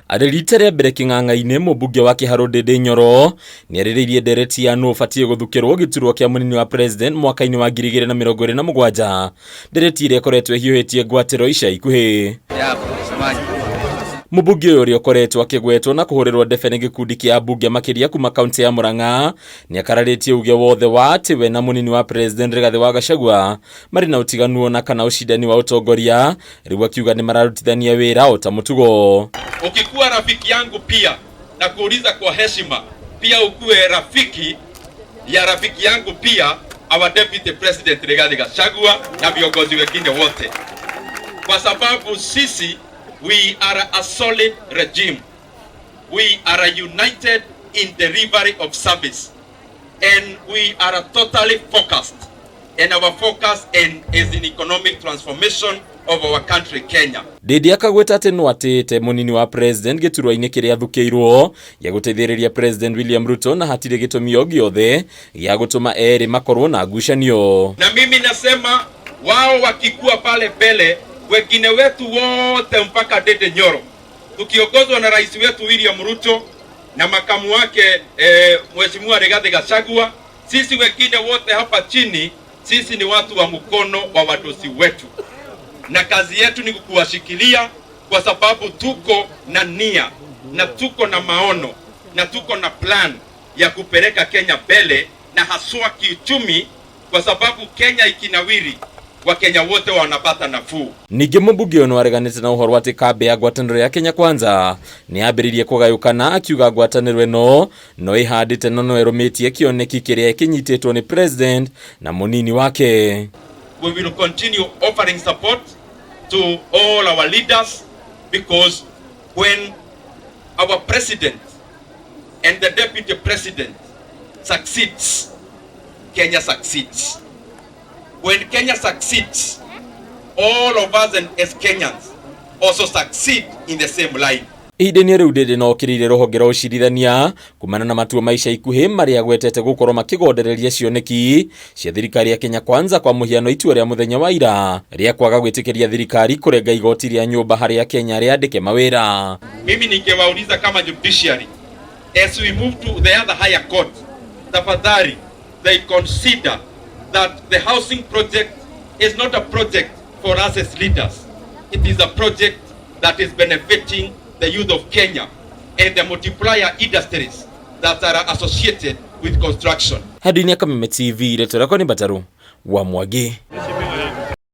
Arĩ rita rĩa mbere kĩng'ang'a-inĩ mũmbunge wa KIHARU Ndindi Nyoro nĩarĩrĩirie ndereti ya nũ ũbatiĩ gũthukĩrwo gĩturwa kĩa mũnini wa president mwaka-inĩ wa 2027. Ndereti ĩrĩa ĩkoretwo ĩhiũhĩtie ngwatĩro ica ikuhĩ. Mũmbunge ũrĩa ũkoretwo akĩgwetwo na kũhũrĩrwo ndebe nĩ gĩkundi kĩa ambunge makĩria kuma kaunti ya Murang'a nĩakararĩtie uge wothe wa atĩ we na mũnini wa president Rigathi wa GACHAGUA marĩ na ũtiganu ona kana ũcindani wa ũtongoria, rĩu akiuga nĩmararutithania wĩra o ta mũtugo. Ukikuwa rafiki yangu pia na kuuliza kwa heshima pia ukuwe rafiki ya rafiki yangu pia our deputy president Rigathi Gachagua na viongozi wengine wote, kwa sababu sisi we are a solid regime. We are united in delivery of service, and we are totally focused, and our focus is in economic transformation of our country Kenya. Ndindi akagweta atĩ no atĩte mũnini wa president gĩturwa-inĩ kĩrĩa athukĩirwo gĩa gũteithĩrĩria president William Ruto na hatirĩ gĩtũmi o gĩothe gĩa gũtũma erĩ makorwo na ngucanio. Na mimi nasema wao wakikuwa pale mbele, wengine wetu wote mpaka Ndindi Nyoro tukiongozwa na rais wetu William Ruto na makamu wake Mheshimiwa Rigathi Gachagua, sisi wengine wote hapa chini, sisi ni watu wa mkono wa wadosi wetu, na kazi yetu ni kuwashikilia, kwa sababu tuko na nia na tuko na maono na tuko na plan ya kupeleka Kenya mbele na haswa kiuchumi, kwa sababu Kenya ikinawiri Wakenya wote wanapata nafuu. Ningĩ mũmbunge ũyũ nĩareganĩte na ũhoro atĩ kambe ya ngwatanĩro ya Kenya Kwanza nĩyambĩrĩirie kũgayũkana, akiuga ngwatanĩro ĩno no ĩhandĩte no ĩrũmĩtie kĩoneki kĩrĩa kĩnyitĩtwo nĩ president na mũnini wake. We will continue offering support to all our leaders, because when our president and the deputy president succeeds, Kenya succeeds. When Kenya succeeds, all of us as Kenyans also succeed in the same line. Ihinda-inĩ rĩu Ndindi no kĩrĩire rũhonge rwa ũcirithania kumana na matua ma ica ikuhĩ marĩa agwetete gũkorwo makĩgondereria cioneki cia thirikari ya Kenya Kwanza, kwa mũhiano itua rĩa mũthenya wa ira rĩa kwaga gwĩtĩkĩria thirikari kũrenga igoti rĩa nyũmba harĩa Kenya rĩandĩke mawĩra. Mimi ningewauliza kama judiciary, as we move to the other higher court, tafadhali they consider that the housing project is not a project for us as leaders. It is a project that is benefiting the youth of Kenya and the multiplier industries that are associated with construction. Handũ-inĩ ya Kameme TV, Leto Rakoni Bataru wa Mwagi.